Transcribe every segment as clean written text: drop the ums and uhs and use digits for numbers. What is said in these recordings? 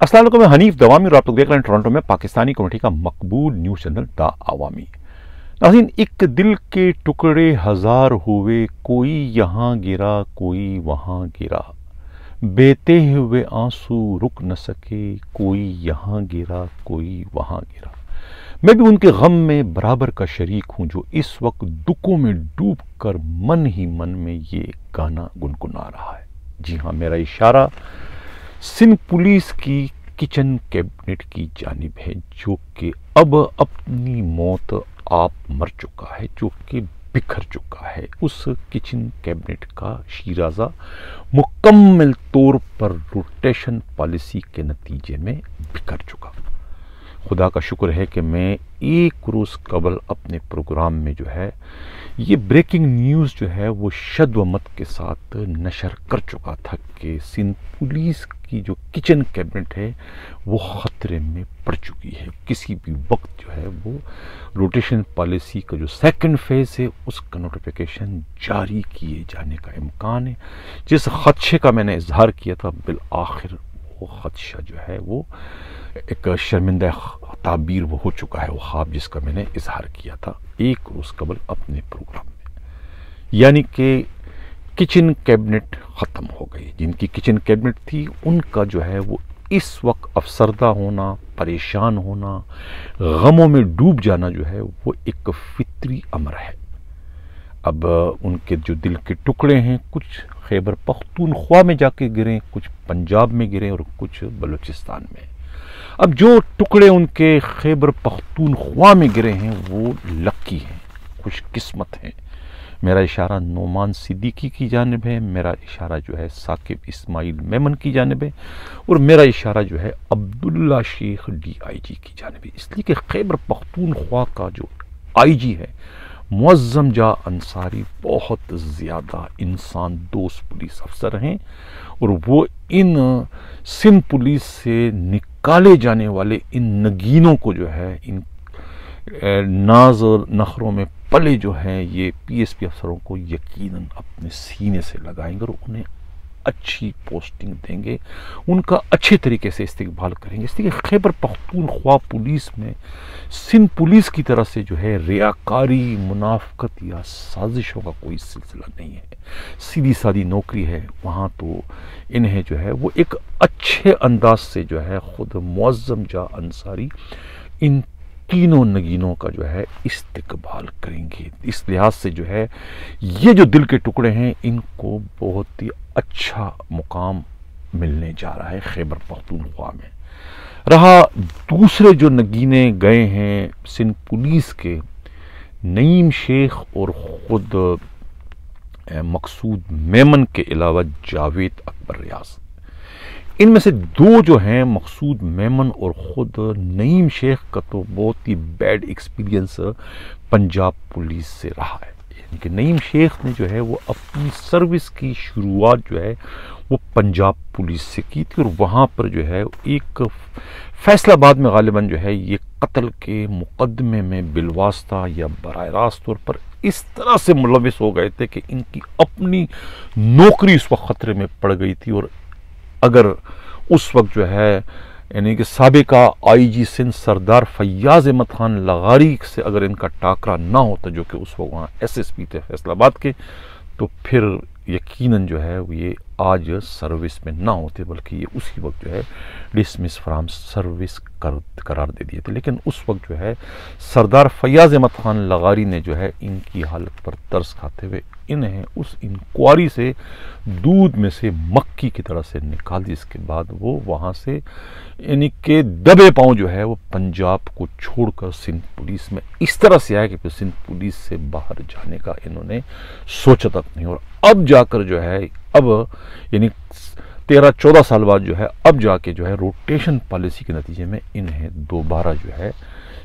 अस्सलाम वालेकुम, मैं हनीफ दवामी और आप लोग देख रहे हैं टोरंटो में पाकिस्तानी कम्युनिटी का मकबूल न्यूज़ चैनल द आवामी। नाज़रीन, एक दिल के टुकड़े हजार हुए, कोई यहाँ गिरा कोई वहाँ गिरा, बहते हुए आंसू रुक न सके, कोई यहाँ गिरा कोई वहाँ गिरा। मैं भी उनके गम में बराबर का शरीक हूँ जो इस वक्त दुखों में डूब कर मन ही मन में ये गाना गुनगुना रहा है। जी हाँ, मेरा इशारा सिंध पुलिस की किचन कैबिनेट की जानिब है, जो कि अब अपनी मौत आप मर चुका है, जो कि बिखर चुका है। उस किचन कैबिनेट का शीराजा मुकम्मल तौर पर रोटेशन पॉलिसी के नतीजे में बिखर चुका। खुदा का शुक्र है कि मैं एक रोज़ कबल अपने प्रोग्राम में जो है ये ब्रेकिंग न्यूज़ जो है वो शद्वमत के साथ नशर कर चुका था कि सिंध पुलिस की जो किचन कैबिनेट है वो ख़तरे में पड़ चुकी है। किसी भी वक्त जो है वो रोटेशन पॉलिसी का जो सेकंड फेज़ है उसका नोटिफिकेशन जारी किए जाने का इम्कान है। जिस खदशे का मैंने इजहार किया था, बिल आखिर वो खदशा जो है वो एक शर्मिंदा ताबीर वो हो चुका है, वो ख्वाब जिसका मैंने इजहार किया था एक रोज़ कबल अपने प्रोग्राम में। यानी कि किचन कैबिनेट ख़त्म हो गई। जिनकी किचन कैबिनेट थी उनका जो है वो इस वक्त अफसरदा होना, परेशान होना, गमों में डूब जाना जो है वो एक फितरी अमर है। अब उनके जो दिल के टुकड़े हैं कुछ खैबर पख्तूनख्वा में जाके गिरे, कुछ पंजाब में गिरे और कुछ बलूचिस्तान में। अब जो टुकड़े उनके खैबर पख्तूनख्वा में गिरे हैं वो लक्की हैं, खुशकिस्मत हैं। मेरा इशारा नोमान सिद्दीकी की जानिब है, मेरा इशारा जो है साकिब इस्माइल मेमन की जानिब है और मेरा इशारा जो है अब्दुल्ला शेख DIG की जानिब है। इसलिए कि खैबर पख्तूनख्वा का जो IG है मुअज़्ज़म जा अंसारी बहुत ज़्यादा इंसान दोस्त पुलिस अफसर हैं और वो इन सिंध पुलिस से निकाले जाने वाले इन नगीनों को जो है, इन नाज और नखरों में पले जो हैं ये PSP अफसरों को यकीनन अपने सीने से लगाएंगे और उन्हें अच्छी पोस्टिंग देंगे, उनका अच्छे तरीके से इस्तेकबाल करेंगे। इसलिए खैबर पख्तूनख्वा पुलिस में सिंध पुलिस की तरफ से जो है रियाकारी, मुनाफकत या साजिशों का कोई सिलसिला नहीं है। सीधी सादी नौकरी है। वहाँ तो इन्हें जो है वो एक अच्छे अंदाज से जो है खुद मुअज़्ज़म जा अंसारी इन तीनों नगीनों का जो है इस्तेकबाल करेंगे। इस लिहाज से जो है ये जो दिल के टुकड़े हैं इनको बहुत ही अच्छा मुकाम मिलने जा रहा है खैबर पख्तूनख्वा में। रहा दूसरे जो नगीने गए हैं सिंध पुलिस के, नईम शेख और ख़ुद मकसूद मेमन के अलावा जावेद अकबर रियाज, इनमें से दो जो हैं मकसूद मेमन और ख़ुद नईम शेख का तो बहुत ही बैड एक्सपीरियंस पंजाब पुलिस से रहा है। यानी कि नईम शेख ने जो है वो अपनी सर्विस की शुरुआत जो है वो पंजाब पुलिस से की थी और वहाँ पर जो है एक फैसलाबाद में गालिबन जो है ये कत्ल के मुकदमे में बिलवास्ता या बराह रास्त तौर पर इस तरह से मुलविस हो गए थे कि इनकी अपनी नौकरी उस वक्त ख़तरे में पड़ गई थी। और अगर उस वक्त जो है यानी कि साबिका IG सिंध सरदार फैयाज अहमद खान लगारी से अगर इनका टाकरा ना होता, जो कि उस वक्त वहाँ SSP थे फैसलाबाद के, तो फिर यकीनन जो है ये आज सर्विस में ना होते, बल्कि ये उसी वक्त जो है डिसमिस फ्राम सर्विस करार दे दिए थे। लेकिन उस वक्त जो है सरदार फैयाज अहमद खान लगारी ने जो है इनकी हालत पर तरस खाते हुए इन्हें उस इंक्वायरी से दूध में से मक्खी की तरह से निकाल दी। इसके बाद वो वहाँ से यानी कि दबे पांव जो है वो पंजाब को छोड़कर सिंध पुलिस में इस तरह से आया कि फिर सिंध पुलिस से बाहर जाने का इन्होंने सोचा तक नहीं। और अब जाकर जो है अब यानी 13-14 साल बाद जो है अब जाके जो है रोटेशन पॉलिसी के नतीजे में इन्हें दोबारा जो है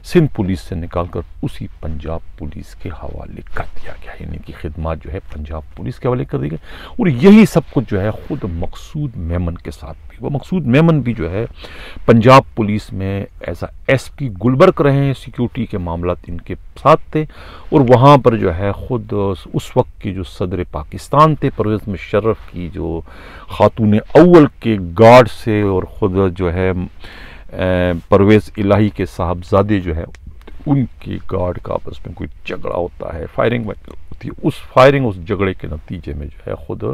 सिंध पुलिस से निकालकर उसी पंजाब पुलिस के हवाले कर दिया गया, यानी कि खिदमत जो है पंजाब पुलिस के हवाले कर दी गई। और यही सब कुछ जो है खुद मकसूद मेमन के साथ भी, वो मकसूद मेमन भी जो है पंजाब पुलिस में एज SP गुलबर्ग रहे हैं, सिक्योरिटी के मामला इनके साथ थे। और वहाँ पर जो है खुद उस वक्त के जो सदर पाकिस्तान थे परवेज़ मुशर्रफ की जो खातून अव्वल के गार्ड से, और ख़ुद जो है परवेज़ इलाही के साहबजादे जो है उनके गार्ड का आपस में कोई झगड़ा होता है, फायरिंग होती है। उस झगड़े के नतीजे में जो है ख़ुद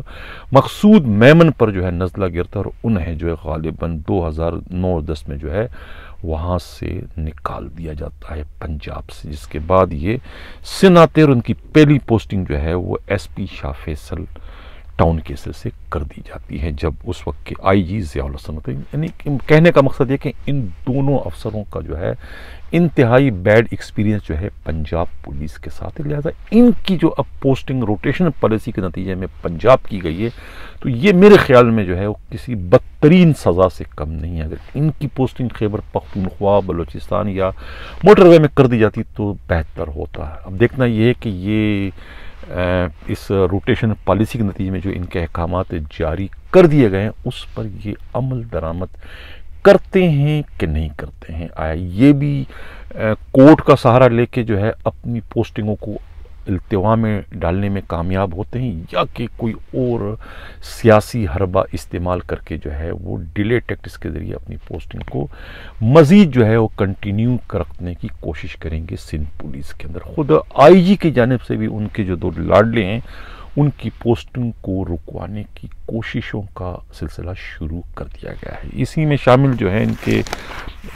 मकसूद मेमन पर जो है नज़ला गिरता है और उन्हें जो है गालिबन 2009-10 में जो है वहाँ से निकाल दिया जाता है पंजाब से, जिसके बाद ये सिंध आते और उनकी पहली पोस्टिंग जो है वो SP Shah Faisal town cases से कर दी जाती है, जब उस वक्त के IG ज़ियाउल हसन होते हैं। यानी कहने का मकसद ये कि इन दोनों अफसरों का जो है इंतहाई बैड एक्सपीरियंस जो है पंजाब पुलिस के साथ है। लिहाजा इनकी जो अब पोस्टिंग रोटेशन पॉलिसी के नतीजे में पंजाब की गई है, तो ये मेरे ख्याल में जो है वो किसी बदतरीन सज़ा से कम नहीं है। अगर इनकी पोस्टिंग खैबर पख्तूनख्वा, बलूचिस्तान या मोटरवे में कर दी जाती तो बेहतर होता है। अब देखना ये है कि ये इस रोटेशन पॉलिसी के नतीजे में जो इनके अहकामात जारी कर दिए गए हैं उस पर ये अमल दरामद करते हैं कि नहीं करते हैं। आया ये भी कोर्ट का सहारा लेके जो है अपनी पोस्टिंगों को इल्तिवा में डालने में कामयाब होते हैं, या कि कोई और सियासी हरबा इस्तेमाल करके जो है वो डिले टैक्टिक्स के ज़रिए अपनी पोस्टिंग को मज़ीद जो है वो कंटिन्यू रखने की कोशिश करेंगे सिंध पुलिस के अंदर। ख़ुद IG की जानिब से भी उनके जो 2 लाडले हैं उनकी पोस्टिंग को रुकवाने की कोशिशों का सिलसिला शुरू कर दिया गया है। इसी में शामिल जो है इनके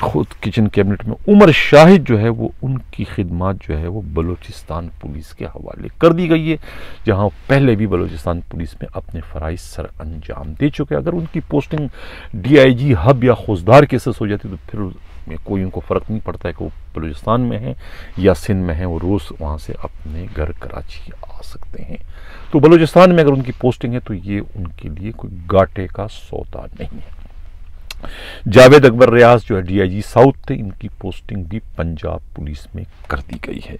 खुद किचन कैबिनेट में उमर शाहिद जो है वो उनकी खिदमत जो है वो बलूचिस्तान पुलिस के हवाले कर दी गई है, जहां पहले भी बलूचिस्तान पुलिस में अपने फ़राइज़ सर अंजाम दे चुके। अगर उनकी पोस्टिंग DIG हब या खुजदार केसेस हो जाती तो फिर कोई उनको फ़र्क नहीं पड़ता है कि वो बलूचिस्तान में है या सिंध में है, वो रोज़ वहाँ से अपने घर कराची आ सकते हैं। तो बलूचिस्तान में अगर उनकी पोस्टिंग है तो ये उनके लिए कोई घाटे का सौदा नहीं है। जावेद अकबर रियाज जो है DIG साउथ थे, इनकी पोस्टिंग भी पंजाब पुलिस में कर दी गई है।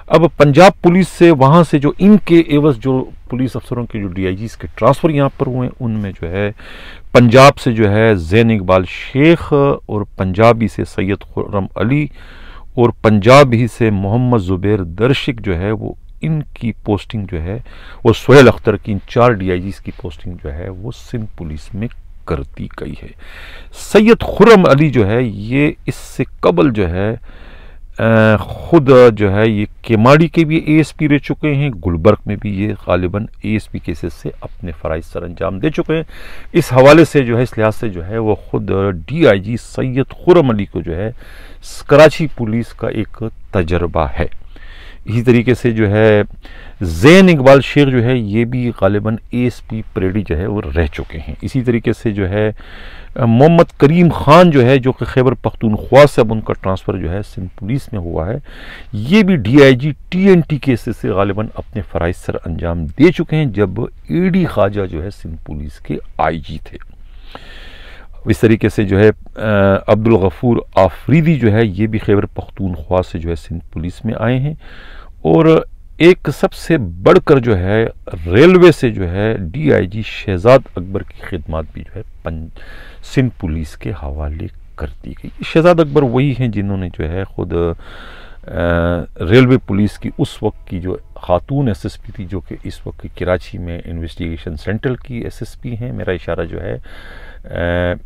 अब पंजाब पुलिस से वहाँ से जो इनके एवज जो पुलिस अफसरों के जो DIGs के ट्रांसफ़र यहाँ पर हुए उनमें जो है पंजाब से जो है ज़ैन इकबाल शेख, और पंजाबी से सैयद खुर्रम अली, और पंजाबी से मोहम्मद ज़ुबैर दर्शिक जो है वो इनकी पोस्टिंग जो है वो सोहेल अख्तर की इन 4 DIGs की पोस्टिंग जो है वो सिंध पुलिस में कर दी गई है। सैयद खुर्रम अली जो है ये इससे कबल जो है खुद जो है ये केमाड़ी के भी ASP रह चुके हैं, गुलबर्ग में भी ये गालिबन ASP केसेस से अपने फ़राइज़ सर अंजाम दे चुके हैं। इस हवाले से जो है इस लिहाज से जो है वो खुद DIG सैयद खुर्रम अली को जो है कराची पुलिस का एक तजर्बा है। इसी तरीके से जो है ज़ैन इकबाल शेख जो है ये भी गालिबन ASP परेडी जो है वो रह चुके हैं। इसी तरीके से जो है मोहम्मद करीम खान जो है जो कि खैबर पख्तूनख्वा से अब उनका ट्रांसफ़र जो है सिंध पुलिस में हुआ है, ये भी DIG TNT केसेस से गालिबन अपने फ़राइज़ सर अंजाम दे चुके हैं जब AD ख्वाजा जो है सिंध पुलिस के IG थे। इस तरीके से जो है अब्दुल गफूर आफरीदी जो है ये भी खैबर पख्तूनख्वा से जो है सिंध पुलिस में आए हैं। और एक सबसे बढ़कर जो है रेलवे से जो है DIG शहजाद अकबर की खिदमत भी जो है सिंध पुलिस के हवाले कर दी गई। शहजाद अकबर वही हैं जिन्होंने जो है ख़ुद रेलवे पुलिस की उस वक्त की जो खातून SSP थी, जो कि इस वक्त कराची में इन्वेस्टिगेशन सेंटर की SSP हैं, मेरा इशारा जो है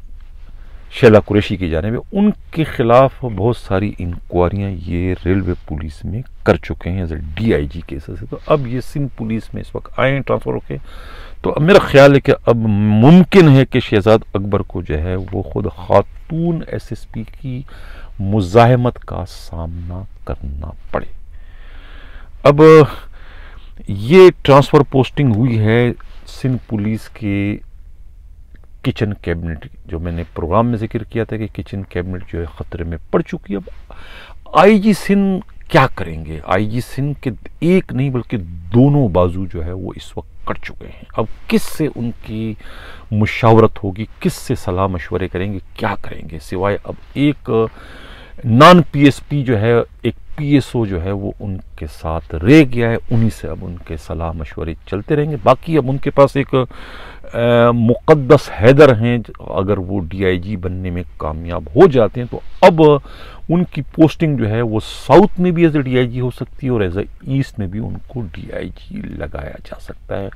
शैला कुरैशी की जाने में, उनके ख़िलाफ़ बहुत सारी इंक्वायरियाँ ये रेलवे पुलिस में कर चुके हैं एज DIG केसेस से। तो अब ये सिंध पुलिस में इस वक्त आए हैं ट्रांसफ़र होके, तो अब मेरा ख्याल है कि अब मुमकिन है कि शहजाद अकबर को जो है वो ख़ुद खातून SSP की मुज़ाहमत का सामना करना पड़े। अब ये ट्रांसफ़र पोस्टिंग हुई है सिंध पुलिस के किचन कैबिनेट, जो मैंने प्रोग्राम में जिक्र किया था कि किचन कैबिनेट जो है ख़तरे में पड़ चुकी है। अब IG सिंध क्या करेंगे? IG सिंध के एक नहीं बल्कि दोनों बाजू जो है वो इस वक्त कट चुके हैं। अब किससे उनकी मुशावरत होगी, किससे सलाह मशवरे करेंगे, क्या करेंगे, सिवाय अब एक नॉन पीएसपी जो है एक पीएसओ जो है वो उनके साथ रह गया है, उन्हीं से अब उनके सलाह मशवरे चलते रहेंगे। बाकी अब उनके पास एक मुक़द्दस हैदर हैं, अगर वो डीआईजी बनने में कामयाब हो जाते हैं तो अब उनकी पोस्टिंग जो है वो साउथ में भी एज ए डीआईजी हो सकती है और एज ए ईस्ट में भी उनको डीआईजी लगाया जा सकता है,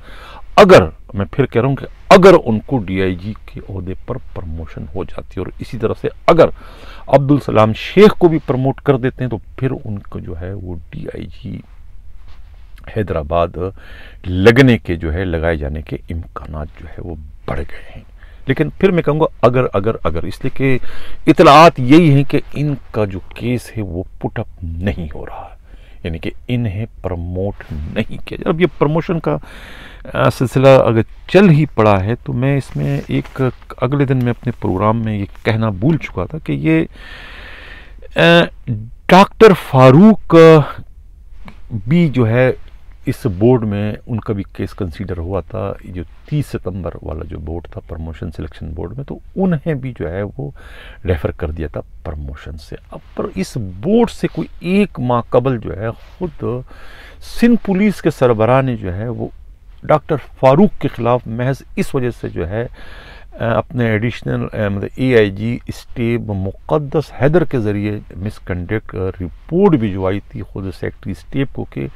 अगर, मैं फिर कह रहा हूँ कि अगर उनको डीआईजी के ओहदे पर प्रमोशन हो जाती है। और इसी तरह से अगर अब्दुल सलाम शेख को भी प्रमोट कर देते हैं तो फिर उनको जो है वो डीआईजी हैदराबाद लगने के जो है लगाए जाने के इम्कानात जो है वो बढ़ गए हैं। लेकिन फिर मैं कहूँगा अगर अगर अगर, इसलिए कि इतलात यही हैं कि इनका जो केस है वो पुटअप नहीं हो रहा है, यानी कि इन्हें प्रमोट नहीं किया जाए। अब ये प्रमोशन का सिलसिला अगर चल ही पड़ा है तो मैं इसमें एक अगले दिन में अपने प्रोग्राम में ये कहना भूल चुका था कि ये डॉक्टर फारूक भी जो है इस बोर्ड में उनका भी केस कंसीडर हुआ था, जो 30 सितंबर वाला जो बोर्ड था प्रमोशन सिलेक्शन बोर्ड में, तो उन्हें भी जो है वो रेफर कर दिया था प्रमोशन से। अब पर इस बोर्ड से कोई एक माह कबल जो है खुद सिंध पुलिस के सरबराह ने जो है वो डॉक्टर फारूक के खिलाफ महज इस वजह से जो है अपने एडिशनल मतलब एआईजी स्टेप मुक़द्दस हैदर के ज़रिए मिसकंडक्ट रिपोर्ट भिजवाई थी खुद सेक्रेटरी स्टेप को कि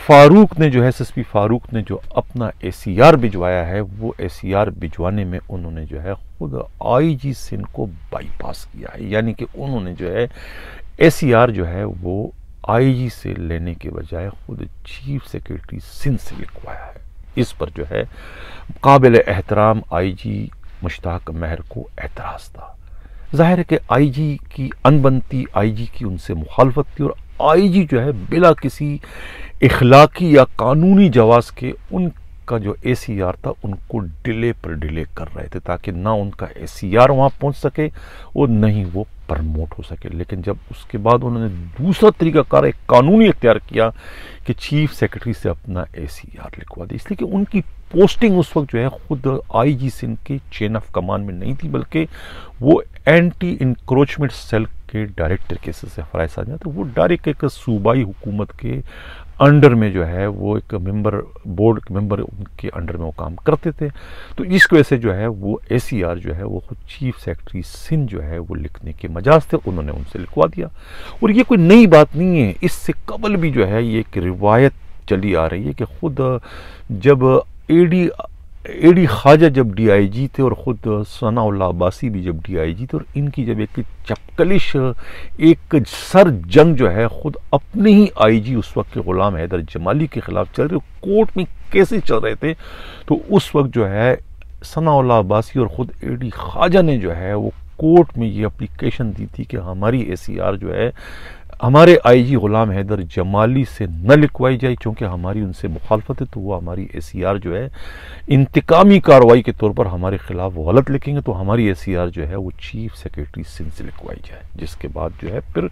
फारूक ने जो है एसएसपी फारूक ने जो अपना एसीआर भिजवाया है वो एसीआर भिजवाने में उन्होंने जो है खुद आईजी सिंध को बाईपास किया है, यानी कि उन्होंने जो है एसीआर जो है वो आईजी से लेने के बजाय खुद चीफ सेक्रेटरी सिंध से लिखवाया है। इस पर जो है काबिल एहतराम आईजी मुश्ताक महर को एतराज़ था। जाहिर है कि आईजी की अनबनती, आईजी की उनसे मुखालफत थी और आईजी जो है बिला किसी इखलाकी या कानूनी जवाज़ के उनका जो एसीआर था उनको डिले पर डिले कर रहे थे ताकि ना उनका एसीआर वहाँ पहुँच सके और न ही वो प्रमोट हो सके। लेकिन जब उसके बाद उन्होंने दूसरा तरीक़ाकार एक कानूनी इख्तियार किया कि चीफ सेक्रेटरी से अपना एसीआर लिखवा दे, इसलिए कि उनकी पोस्टिंग उस वक्त जो है खुद आईजी सिंध के चेन ऑफ कमांड में नहीं थी, बल्कि वो एंटी इंक्रोचमेंट सेल के डायरेक्टर के से फराइज आ जाते, वो डायरेक्ट एक सूबाई हुकूमत के अंडर में जो है वो एक मेंबर, बोर्ड मेंबर उनके अंडर में वो काम करते थे। तो इस वजह से जो है वो एसीआर जो है वो खुद चीफ सेक्रेटरी सिंध जो है वो लिखने के मजाज थे, उन्होंने उनसे लिखवा दिया। और ये कोई नई बात नहीं है, इससे कबल भी जो है ये एक रिवायत चली आ रही है कि खुद जब एडी ख्वाजा जब डीआईजी थे और ख़ुद सनाउल्लाह अब्बासी भी जब डीआईजी थे और इनकी जब एक चपकलिश एक सर जंग जो है ख़ुद अपने ही आईजी उस वक्त के ग़ुलाम हैदर जमाली के ख़िलाफ़ चल रहे, कोर्ट में कैसे चल रहे थे, तो उस वक्त जो है सनाउल्लाह अब्बासी और ख़ुद एडी ख्वाजा ने जो है वो कोर्ट में ये एप्लीकेशन दी थी कि हमारी एसीआर जो है हमारे आईजी ग़ुलाम हैदर जमाली से न लिखवाई जाए, क्योंकि हमारी उनसे मुखालफत है, तो वो हमारी एसीआर जो है इंतकामी कार्रवाई के तौर पर हमारे खिलाफ गलत लिखेंगे, तो हमारी एसीआर जो है वो चीफ सेक्रेटरी सिंध से लिखवाई जाए। जिसके बाद जो है फिर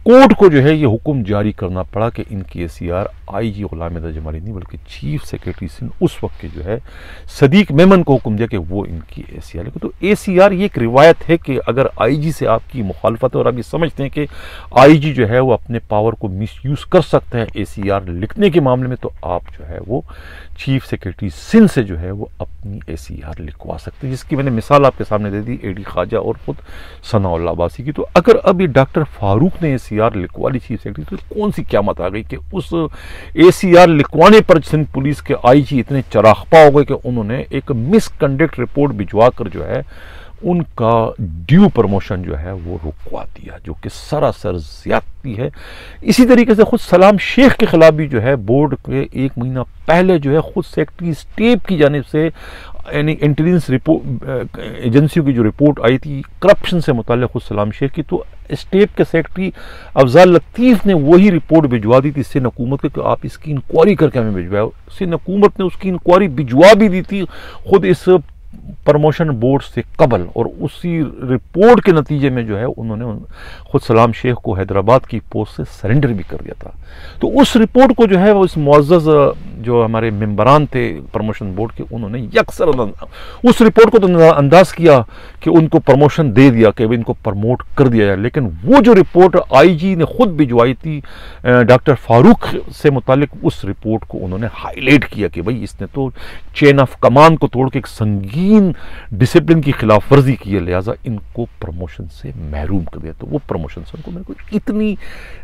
कोर्ट को जो है ये हुक्म जारी करना पड़ा कि इनकी एसीआर आईजी ग़ुलाम हैदर जमाली नहीं बल्कि चीफ सेक्रेटरी सिंध उस वक्त के जो है सदीक मेमन को हुक्म दिया कि वो इनकी एसीआर लिखे। तो एसीआर ये एक रिवायत है कि अगर आईजी से आपकी मुखालफत है और आप ये समझते हैं कि आईजी जो है वो अपने पावर को मिसयूज कर सकते हैं एसीआर लिखने के मामले में, तो आप जो है वो चीफ सेक्रेटरी सिंध से जो है वो अपनी एसीआर लिखवा सकते हैं, जिसकी मैंने मिसाल आपके सामने दे दी एडी ख्वाजा और खुद सनाउल्लाह अब्बासी की। तो अगर अब ये डॉक्टर फारूक ने एसीआर लिखवा ली चीफ सेक्रेटरी, तो कौन सी क़यामत आ गई कि उस एसीआर लिखवाने पर सिंध पुलिस के आईजी इतने चराखपा हो गए कि उन्होंने एक मिसकंडक्ट रिपोर्ट भिजवा कर जो है उनका ड्यू प्रमोशन जो है वो रुकवा दिया, जो कि सरासर ज्यादती है। इसी तरीके से खुद सलाम शेख के खिलाफ भी जो है बोर्ड के 1 महीना पहले जो है खुद सेक्रेटरी स्टेप की जानिब से यानी इंटेलिजेंस रिपोर्ट एजेंसियों की जो रिपोर्ट आई थी करप्शन से मुताल्लिक़ खुद सलाम शेख की, तो स्टेप के सेक्रेटरी अफजाल लतीफ़ ने वही रिपोर्ट भिजवा दी थी सिंध हुकूमत को कि आप इसकी इंक्वायरी करके हमें भिजवाओ। सिंध हुकूमत ने उसकी इंक्वायरी भिजवा भी दी थी खुद इस प्रमोशन बोर्ड से कबल, और उसी रिपोर्ट के नतीजे में जो है उन्होंने खुद सलाम शेख को हैदराबाद की पोस्ट से सरेंडर भी कर दिया था। तो उस रिपोर्ट को जो है वो इस मुअज़्ज़ज़ जो हमारे मेंबरान थे प्रमोशन बोर्ड के, उन्होंने यकसर उस रिपोर्ट को तो नज़रअंदाज किया कि उनको प्रमोशन दे दिया कि इनको प्रमोट कर दिया जाए। लेकिन वो जो रिपोर्ट आईजी ने खुद भिजवाई थी डॉक्टर फारूक से मुतालिक, उस रिपोर्ट को उन्होंने हाईलाइट किया कि भाई इसने तो चेन ऑफ कमांड को तोड़ के एक संगीन डिसिप्लिन की खिलाफ वर्जी की है, लिहाजा इनको प्रमोशन से महरूम कर दिया। तो वो प्रमोशन से उनको मेरे को इतनी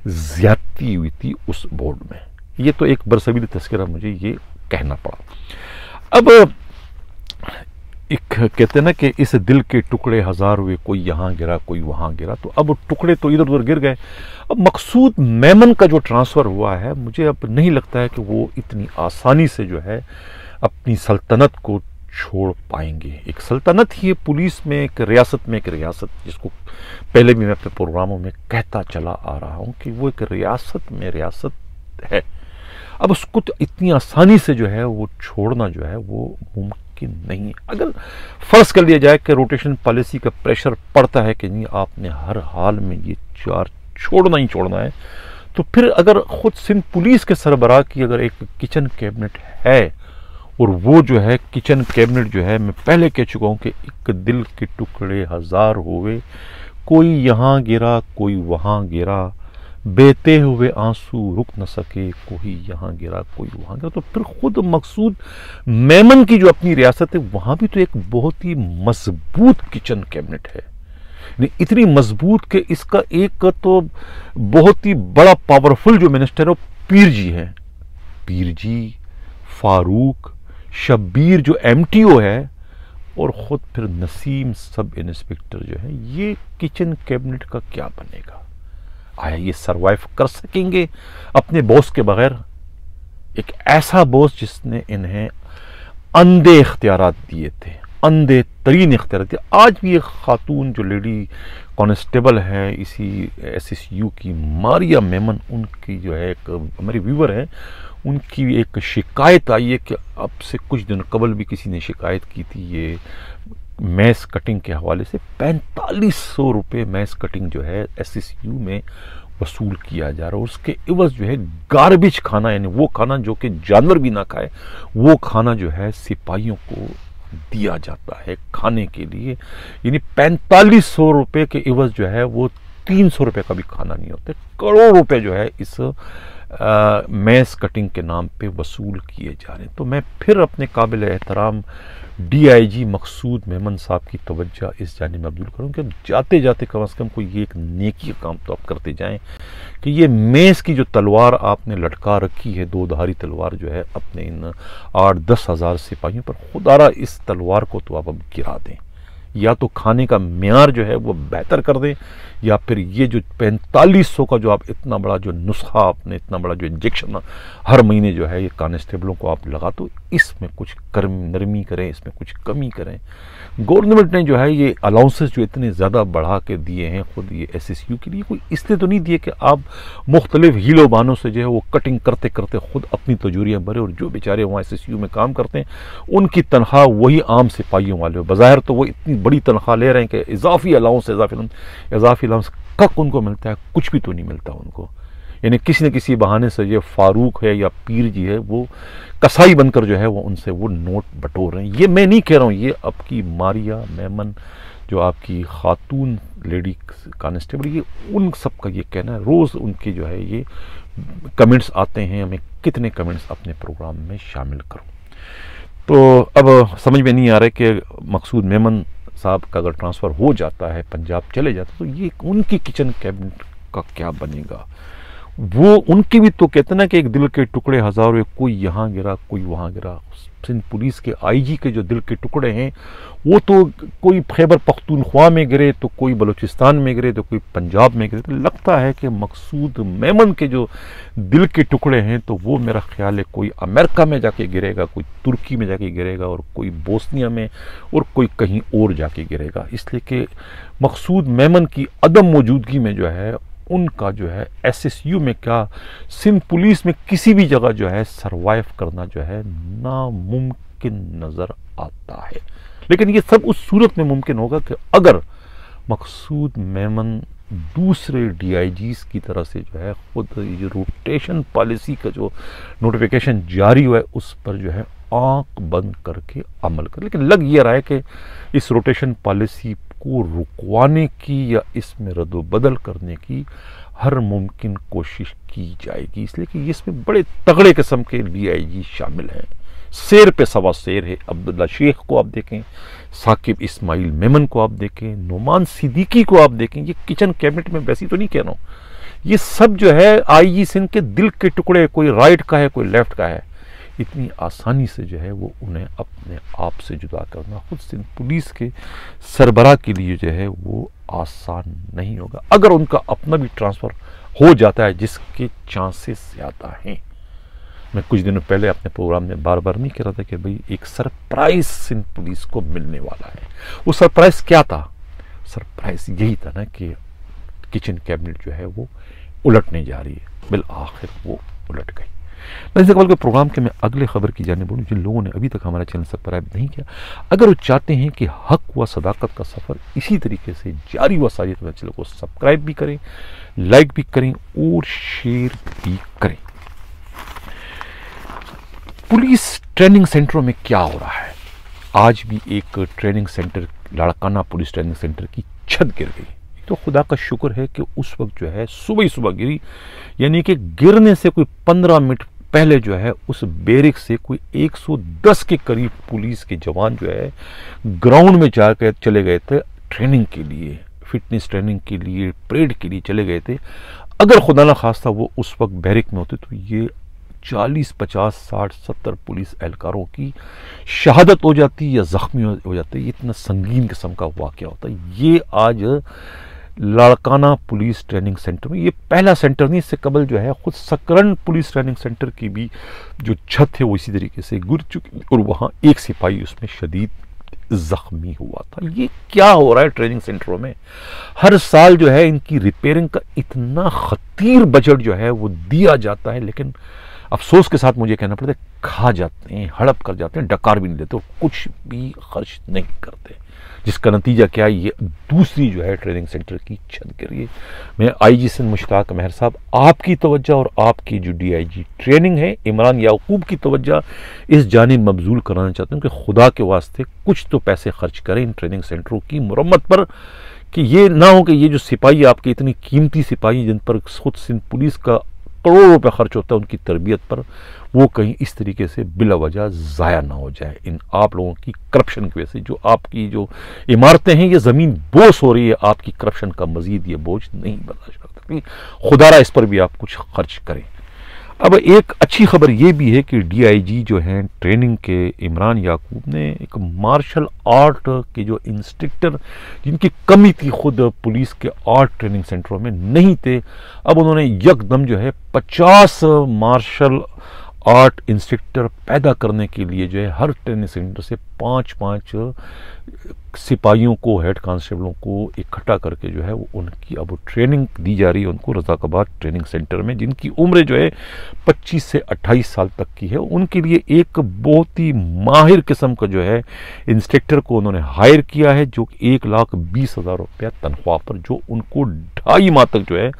ज्यादती हुई थी उस बोर्ड में। ये तो एक बरसबीली तस्करा मुझे ये कहना पड़ा। अब एक कहते हैं ना कि इस दिल के टुकड़े हजार हुए, कोई यहाँ गिरा कोई वहाँ गिरा, तो अब टुकड़े तो इधर उधर गिर गए। अब मकसूद मेमन का जो ट्रांसफ़र हुआ है, मुझे अब नहीं लगता है कि वो इतनी आसानी से जो है अपनी सल्तनत को छोड़ पाएंगे। एक सल्तनत ही है पुलिस में, एक रियासत में एक रियासत, जिसको पहले भी मैं अपने प्रोग्रामों में कहता चला आ रहा हूँ कि वो एक रियासत में रियासत है। अब उसको तो इतनी आसानी से जो है वो छोड़ना जो है वो मुमकिन नहीं है। अगर फर्ज कर लिया जाए कि रोटेशन पॉलिसी का प्रेशर पड़ता है कि नहीं आपने हर हाल में ये चार छोड़ना ही छोड़ना है, तो फिर अगर खुद सिंध पुलिस के सरबराह की अगर एक किचन कैबिनेट है, और वो जो है किचन कैबिनेट जो है, मैं पहले कह चुका हूँ कि एक दिल के टुकड़े हजार हुए, कोई यहाँ गिरा कोई वहाँ गिरा, बहते हुए आंसू रुक न सके, कोई यहाँ गिरा कोई वहाँ गिरा। तो फिर खुद मकसूद मेमन की जो अपनी रियासत है, वहाँ भी तो एक बहुत ही मजबूत किचन कैबिनेट है। इतनी मजबूत कि इसका एक तो बहुत ही बड़ा पावरफुल जो मिनिस्टर है वो पीर जी है, पीर जी, फारूक, शब्बीर जो एमटीओ है, और ख़ुद फिर नसीम सब इंस्पेक्टर जो है। ये किचन कैबिनेट का क्या बनेगा? आया ये सरवाइव कर सकेंगे अपने बॉस के बगैर? एक ऐसा बॉस जिसने इन्हें अंधे इख्तियारात दिए थे, अंधे तरीन इख्तियारात दिए। आज भी एक खातून जो लेडी कांस्टेबल है इसी एसएसयू की, मारिया मेमन, उनकी जो है एक हमारी व्यूवर है, उनकी एक शिकायत आई है कि अब से कुछ दिन कबल भी किसी ने शिकायत की थी ये मैस कटिंग के हवाले से। 4500 रुपये मैस कटिंग जो है एसएसयू में वसूल किया जा रहा है। उसके इवज जो है गार्बेज खाना, यानी वो खाना जो कि जानवर भी ना खाए, वो खाना जो है सिपाहियों को दिया जाता है खाने के लिए। यानी 4500 रुपये के इवज जो है वो 300 रुपये का भी खाना नहीं होता। करोड़ रुपए जो है इस मैस कटिंग के नाम पे वसूल किए जा रहे हैं। तो मैं फिर अपने काबिल एहतराम डीआईजी मकसूद मेमन साहब की तवज्जो इस जानिब मबज़ूल करूँ कि जाते जाते कम से कम कोई ये एक नेकी का काम तो आप करते जाएं कि ये मैस की जो तलवार आपने लटका रखी है, दो धारी तलवार जो है अपने इन 8-10 हज़ार सिपाहियों पर, खुदारा इस तलवार को तो आप अब गिरा दें। या तो खाने का म्यार जो है वो बेहतर कर दें, या फिर ये जो 4500 का जो आप इतना बड़ा जो नुस्खा आपने, इतना बड़ा जो इंजेक्शन हर महीने जो है ये कांस्टेबलों को आप लगा, तो इसमें कुछ नरमी करें, इसमें कुछ कमी करें। गवर्नमेंट ने जो है ये अलाउंसेस जो इतने ज़्यादा बढ़ा के दिए हैं खुद ये एसएसयू के लिए, कोई इसलिए तो नहीं दिए कि आप मुख्तलिफ हीलो बानों से जो है वो कटिंग करते करते खुद अपनी तजूरियाँ भरे, और जो बेचारे वहाँ एसएसयू में काम करते हैं उनकी तनख्वाह वही आम सिपाहियों वाले हो। बज़ाहिर तो वो इतनी बड़ी तनख्वाह ले रहे हैं कि इजाफी अलाउंस इजाफी अलाउंस कब उनको मिलता है? कुछ भी तो नहीं मिलता उनको। यानी किसी न किसी बहाने से ये फारूक है या पीर जी है वो कसाई बनकर जो है वो उनसे वो नोट बटोर रहे हैं। ये मैं नहीं कह रहा हूँ, ये आपकी मारिया मेमन जो आपकी खातून लेडी कांस्टेबल, ये उन सब का ये कहना है। रोज़ उनके जो है ये कमेंट्स आते हैं, मैं कितने कमेंट्स अपने प्रोग्राम में शामिल करूँ। तो अब समझ में नहीं आ रहा है कि मकसूद मेमन साहब का अगर ट्रांसफ़र हो जाता है, पंजाब चले जाता, तो ये उनकी किचन कैबिनेट का क्या बनेगा? वो उनकी भी तो कहते ना कि एक दिल के टुकड़े हजार हुए, कोई यहाँ गिरा कोई वहाँ गिरा। सिंध पुलिस के आईजी के जो दिल के टुकड़े हैं वो तो कोई खैबर पख्तूनख्वा में गिरे, तो कोई बलूचिस्तान में गिरे, तो कोई पंजाब में गिरे। तो लगता है कि मकसूद मेमन के जो दिल के टुकड़े हैं तो वो मेरा ख्याल है कोई अमेरिका में जाके गिरेगा, कोई तुर्की में जाके गिरेगा, और कोई बोस्निया में, और कोई कहीं और जाके गिरेगा। इसलिए कि मकसूद मेमन की अदम मौजूदगी में जो है उनका जो है एसएसयू में क्या सिंध पुलिस में किसी भी जगह जो है सरवाइव करना जो है नामुमकिन नज़र आता है। लेकिन ये सब उस सूरत में मुमकिन होगा कि अगर मकसूद मेमन दूसरे डीआईजीज की तरह से जो है खुद ये रोटेशन पॉलिसी का जो नोटिफिकेशन जारी हुआ है उस पर जो है आंख बंद करके अमल कर। लेकिन लग ये रहा है कि इस रोटेशन पॉलिसी को रुकवाने की या इसमें रद्दोबदल करने की हर मुमकिन कोशिश की जाएगी, इसलिए कि इसमें बड़े तगड़े किस्म के डीआईजी शामिल हैं। शेर पे सवा शेर है। अब्दुल्ला शेख को आप देखें, साकिब इस्माइल मेमन को आप देखें, नुमान सिद्दीकी को आप देखें। ये किचन कैबिनेट में वैसी तो नहीं कह रहा हूँ, ये सब जो है आईजी सिंध के दिल के टुकड़े, कोई राइट का है कोई लेफ्ट का है। इतनी आसानी से जो है वो उन्हें अपने आप से जुदा करना खुद सिंध पुलिस के सरबराह के लिए जो है वो आसान नहीं होगा। अगर उनका अपना भी ट्रांसफ़र हो जाता है, जिसके चांसेस ज़्यादा हैं। मैं कुछ दिनों पहले अपने प्रोग्राम में बार बार नहीं कह रहा था कि भाई एक सरप्राइज सिंध पुलिस को मिलने वाला है। वो सरप्राइज क्या था? सरप्राइज यही था ना कि किचन कैबिनेट जो है वो उलटने जा रही है। बिल आखिर वो उलट गई। नाज़रीन इकबाल के प्रोग्राम के मैं अगले खबर की जाने बोलूँ। जिन लोगों ने अभी तक हमारा चैनल सब्सक्राइब नहीं किया, अगर वो चाहते हैं कि हक व सदाकत का सफ़र इसी तरीके से जारी व सारी, तो चैनल को सब्सक्राइब भी करें, लाइक भी करें और शेयर भी करें। पुलिस ट्रेनिंग सेंटरों में क्या हो रहा है? आज भी एक training centre, Larkana police training centre की छत गिर गई। तो खुदा का शुक्र है कि उस वक्त जो है सुबह ही सुबह गिरी, यानी कि गिरने से कोई 15 मिनट पहले जो है उस बैरिक से कोई 110 के करीब पुलिस के जवान जो है ग्राउंड में जाकर चले गए थे ट्रेनिंग के लिए, फिटनेस ट्रेनिंग के लिए, परेड के लिए चले गए थे। अगर खुदा ना खास्ता वो उस वक्त बैरिक में होते तो ये 40, 50, 60, 70 पुलिस एहलकारों की शहादत हो जाती या जख्मी हो जाते। ये इतना संगीन किस्म का वाक़या होता है। ये आज लाड़काना पुलिस ट्रेनिंग सेंटर में, ये पहला सेंटर नहीं, इससे कबल जो है खुद सकरन पुलिस ट्रेनिंग सेंटर की भी जो छत है वो इसी तरीके से गिर चुकी और वहाँ एक सिपाही उसमें शदीद जख्मी हुआ था। ये क्या हो रहा है ट्रेनिंग सेंटरों में? हर साल जो है इनकी रिपेयरिंग का इतना खतीर बजट जो है वो दिया जाता है, लेकिन अफसोस के साथ मुझे कहना पड़ता है खा जाते हैं, हड़प कर जाते हैं, डकार भी नहीं देते और कुछ भी खर्च नहीं करते, जिसका नतीजा क्या है? ये दूसरी जो है ट्रेनिंग सेंटर की छत गिर गई। मैं आईजी सिंध मुश्ताक मेहर साहब, आपकी तवज्जो और आपकी जो डीआईजी ट्रेनिंग है इमरान याकूब की तवज्जो इस जानिब मबजूल कराना चाहता हूँ कि खुदा के वास्ते कुछ तो पैसे खर्च करें इन ट्रेनिंग सेंटरों की मुरम्मत पर, कि ये ना हो कि ये जो सिपाही आपके इतनी कीमती सिपाही जिन पर खुद सिंध पुलिस का करोड़ों रुपये खर्च होता है उनकी तरबियत पर, वो कहीं इस तरीके से बिला वजह ज़ाया ना हो जाए इन आप लोगों की करप्शन की वजह से। जो आपकी जो इमारतें हैं ये ज़मीन बोझ हो रही है, आपकी करप्शन का मजीद ये बोझ नहीं बर्दाश्त कर सकती। खुदारा इस पर भी आप कुछ खर्च करें। अब एक अच्छी खबर ये भी है कि डीआईजी जो हैं ट्रेनिंग के इमरान याकूब ने एक मार्शल आर्ट के जो इंस्ट्रक्टर जिनकी कमी थी खुद पुलिस के आर्ट ट्रेनिंग सेंटरों में नहीं थे, अब उन्होंने यकदम जो है 50 मार्शल आर्ट इंस्ट्रक्टर पैदा करने के लिए जो है हर ट्रेनिंग सेंटर से 5-5 सिपाहियों को, हेड कांस्टेबलों को इकट्ठा करके जो है वो उनकी अब ट्रेनिंग दी जा रही है उनको रज़ाकाबाद ट्रेनिंग सेंटर में, जिनकी उम्र जो है 25 से 28 साल तक की है। उनके लिए एक बहुत ही माहिर किस्म का जो है इंस्ट्रक्टर को उन्होंने हायर किया है, जो 1,20,000 रुपया तनख्वाह पर, जो उनको 2.5 माह तक जो है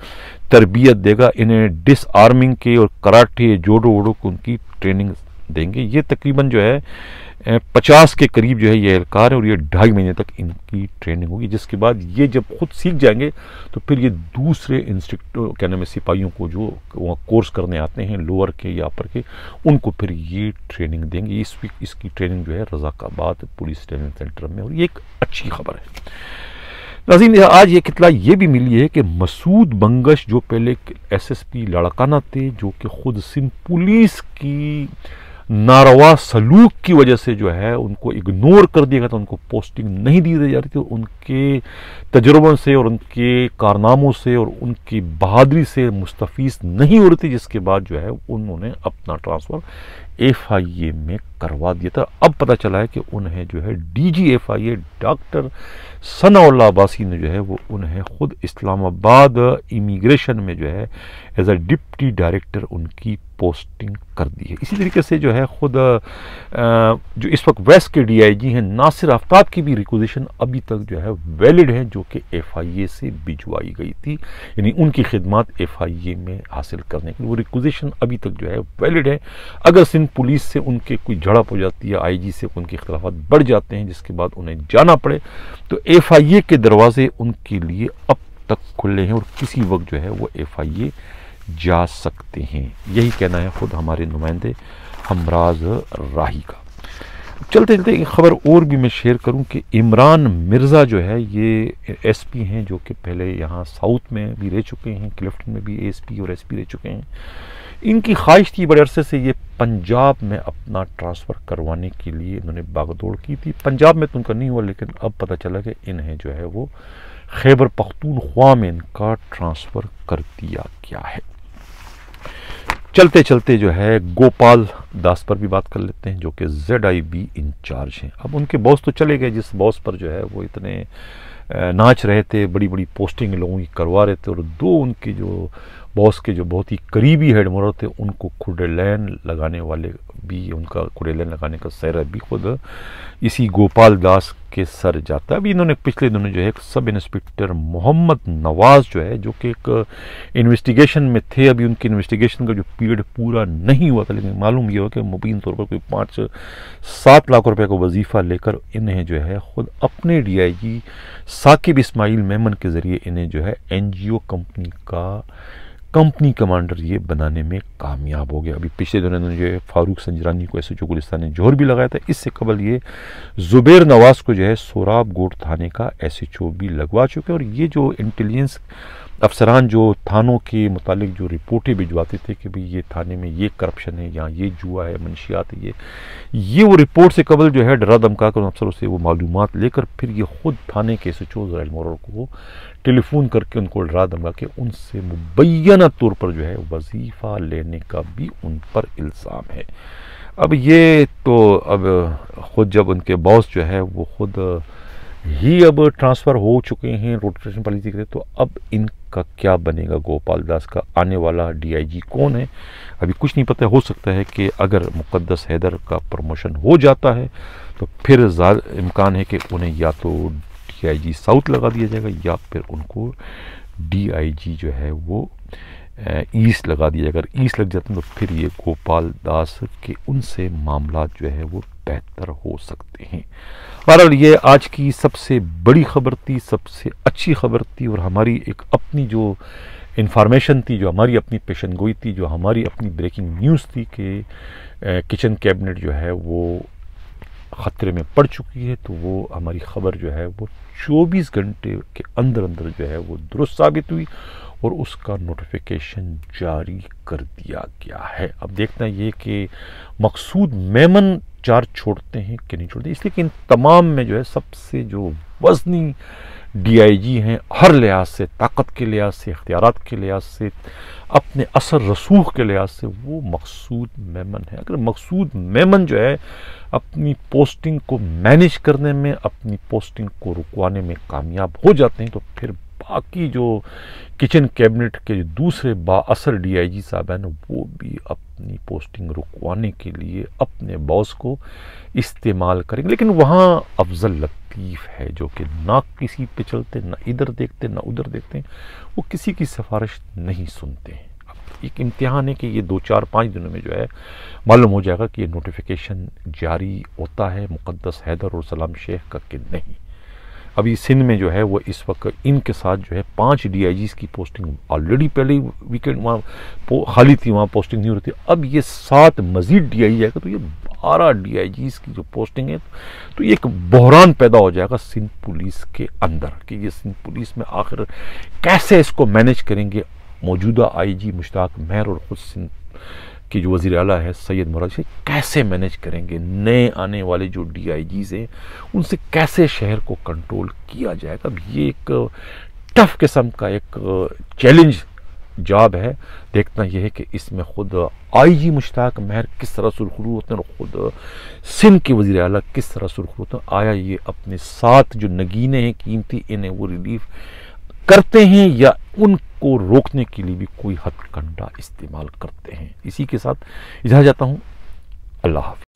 तरबियत देगा। इन्हें डिसआर्मिंग के और कराटे, जोडो वोडो को उनकी ट्रेनिंग देंगे। ये तकरीबन जो है 50 के करीब जो है ये एहलकार है और ये 2.5 महीने तक इनकी ट्रेनिंग होगी, जिसके बाद ये जब खुद सीख जाएंगे तो फिर ये दूसरे इंस्ट्रक्टर क्या नाम है सिपाहियों को जो वहाँ कोर्स करने आते हैं लोअर के या अपर के, उनको फिर ये ट्रेनिंग देंगे। इसकी ट्रेनिंग जो है रज़ाकाबाद पुलिस ट्रेनिंग सेंटर में, और ये एक अच्छी खबर है। नाज़रीन आज ये इत्तला ये भी मिली है कि मसूद बंगश जो पहले एसएसपी लाड़काना थे, जो कि खुद सिंध पुलिस की नारवा सलूक की वजह से जो है उनको इग्नोर कर दिया गया था, उनको पोस्टिंग नहीं दी जा रही थी। उनके तजुर्बों से और उनके कारनामों से और उनकी बहादुरी से मुस्तफ़ीज़ नहीं हो रही थी, जिसके बाद जो है उन्होंने अपना ट्रांसफ़र FIA में करवा दिया था। अब पता चला है कि उन्हें जो है DG FIA doctor Sanaullah Abbasi ने जो है वो उन्हें खुद इस्लामाबाद इमिग्रेशन में जो है एज अ डिप्टी डायरेक्टर उनकी पोस्टिंग कर दी है। इसी तरीके से जो है खुद जो इस वक्त वेस्ट के DIG हैं नासिर आफ्ताब की भी रिक्वेजिशन अभी तक जो है वैलिड है, जो कि FIA से भिजवाई गई थी, यानी उनकी खिदमत FIA में हासिल करने की वो रिक्वेजिशन अभी तक जो है वैलिड है। अगर सिंध पुलिस से उनके कोई झड़प हो जाती है, IG से उनके इख्तिलाफात बढ़ जाते हैं, जिसके बाद उन्हें जाना पड़े, तो FIA के दरवाजे उनके लिए अब तक खुले हैं और किसी वक्त जो है वो FIA जा सकते हैं। यही कहना है खुद हमारे नुमाइंदे हमराज राही का। चलते चलते एक खबर और भी मैं शेयर करूं कि इमरान मिर्ज़ा जो है ये SP हैं, जो कि पहले यहाँ साउथ में भी रह चुके हैं, क्लिफ्टन में भी ASP और SP रह चुके हैं। इनकी ख्वाहिश थी बड़े अरसे से ये पंजाब में अपना ट्रांसफ़र करवाने के लिए इन्होंने भागदौड़ की थी। पंजाब में तो उनका नहीं हुआ, लेकिन अब पता चला कि इन्हें जो है वो खैबर पख्तूनख्वा में इनका ट्रांसफ़र कर दिया गया है। चलते चलते जो है गोपाल दास पर भी बात कर लेते हैं, जो कि ZIB इंचार्ज हैं। अब उनके बॉस तो चले गए, जिस बॉस पर जो है वो इतने नाच रहे थे, बड़ी बड़ी पोस्टिंग लोगों की करवा रहे थे, और दो उनके जो बॉस के जो बहुत ही करीबी हेड मोहर थे उनको खुडेलैन लगाने वाले भी, उनका खुडेलैन लगाने का सहरा भी खुद इसी गोपाल दास के सर जाता है। अभी इन्होंने पिछले दिनों जो है एक सब इंस्पेक्टर मोहम्मद नवाज जो है, जो कि एक इन्वेस्टिगेशन में थे, अभी उनकी इन्वेस्टिगेशन का जो पीरियड पूरा नहीं हुआ था, लेकिन मालूम ये हुआ कि मुबीन तौर पर कोई 5-7 लाख रुपए का वजीफ़ा लेकर इन्हें जो है खुद अपने DIG साकिब इस्माइल मेमन के ज़रिए इन्हें जो है NGO कंपनी का कंपनी कमांडर ये बनाने में कामयाब हो गया। अभी पिछले दिनों इन्होंने जो है फारूक संजरानी को SHO गुलिस्तान जोहर भी लगाया था। इससे कबल ये जुबैर नवाज को जो है सोराब गोट थाने का SHO भी लगवा चुके हैं। और ये जो इंटेलिजेंस अफसरान जो थानों के मुतालिक जो रिपोर्टें भिजवाते थे कि भाई ये थाने में ये करप्शन है, यहाँ ये जुआ है, मंशियात है, ये वो रिपोर्ट से कबल जो है डरा धमका कर अफसरों से वो मालूमात लेकर फिर ये खुद थाने के SHO ज़राइल मोहर को टेलीफोन करके उनको डरा धमका के उनसे मुबैना तौर पर जो है वजीफ़ा लेने का भी उन पर इल्ज़ाम है। अब ये तो अब खुद जब उनके बॉस जो है वो खुद ही अब ट्रांसफ़र हो चुके हैं रोटेशन पॉलिसी के, तो अब इनका क्या बनेगा? गोपाल दास का आने वाला DIG कौन है अभी कुछ नहीं पता। हो सकता है कि अगर मुक़द्दस हैदर का प्रमोशन हो जाता है तो फिर इम्कान है कि उन्हें या तो DIG साउथ लगा दिया जाएगा या फिर उनको DIG जो है वो ईस्ट लगा दिया जाएगा। अगर ईस्ट लग जाते हैं तो फिर ये गोपाल दास के उनसे मामला जो है वो बेहतर हो सकते हैं। बहरहाल ये आज की सबसे बड़ी खबर थी, सबसे अच्छी खबर थी, और हमारी एक अपनी जो इंफॉर्मेशन थी, जो हमारी अपनी पेशनगोई थी, जो हमारी अपनी ब्रेकिंग न्यूज़ थी कि किचन कैबिनेट जो है वो ख़तरे में पड़ चुकी है, तो वो हमारी ख़बर जो है वो 24 घंटे के अंदर अंदर जो है वो दुरुस्त साबित हुई और उसका नोटिफिकेशन जारी कर दिया गया है। अब देखना ये कि मकसूद मेमन चार्ज छोड़ते हैं कि नहीं छोड़ते, इसलिए कि इन तमाम में जो है सबसे जो वज़नी DIG हैं, हर लिहाज से, ताकत के लिहाज से, इख्तियारात के लिहाज से, अपने असर रसूख के लिहाज से, वो मकसूद मेमन है। अगर मकसूद मेमन जो है अपनी पोस्टिंग को मैनेज करने में, अपनी पोस्टिंग को रुकवाने में कामयाब हो जाते हैं, तो फिर बाकी जो किचन कैबिनेट के जो दूसरे बाअसर DIG साहब हैं वो भी अपनी पोस्टिंग रुकवाने के लिए अपने बॉस को इस्तेमाल करेंगे। लेकिन वहाँ अफजल लतीफ़ है जो कि ना किसी पे चलते, ना इधर देखते, ना उधर देखते हैं, वो किसी की सिफारिश नहीं सुनते हैं। अब एक इम्तिहान है कि ये 2-4-5 दिनों में जो है मालूम हो जाएगा कि ये नोटिफिकेशन जारी होता है मुक़द्दस हैदर और सलाम शेख का कि नहीं। अभी सिंध में जो है वो इस वक्त इनके साथ जो है 5 DIGs की पोस्टिंग ऑलरेडी पहले वीकेंड वहाँ खाली थी, वहाँ पोस्टिंग नहीं हो रही थी। अब ये 7 मज़ीद DIG आएगा तो ये 12 DIGs की जो पोस्टिंग है, तो ये एक बहरान पैदा हो जाएगा सिंध पुलिस के अंदर कि ये सिंध पुलिस में आखिर कैसे इसको मैनेज करेंगे। मौजूदा IG मुश्ताक मेहर और खुद सिंध कि जो वज़ीर आला है सैयद मुराद से कैसे मैनेज करेंगे, नए आने वाले जो DIGs हैं उनसे कैसे शहर को कंट्रोल किया जाएगा। अब ये एक टफ किस्म का एक चैलेंज जॉब है, देखना यह है कि इसमें खुद आईजी मुश्ताक महर किस तरह सुरखरू होते हैं और खुद सिंध के वज़ीर आला किस तरह सुरखरू होते हैं। आया ये अपने साथ जो नगीने हैं कीमती, इन्हें वो रिलीफ करते हैं या उनको रोकने के लिए भी कोई हथकंडा इस्तेमाल करते हैं। इसी के साथ इजाज़त चाहता हूँ। अल्लाह हाफ़िज़।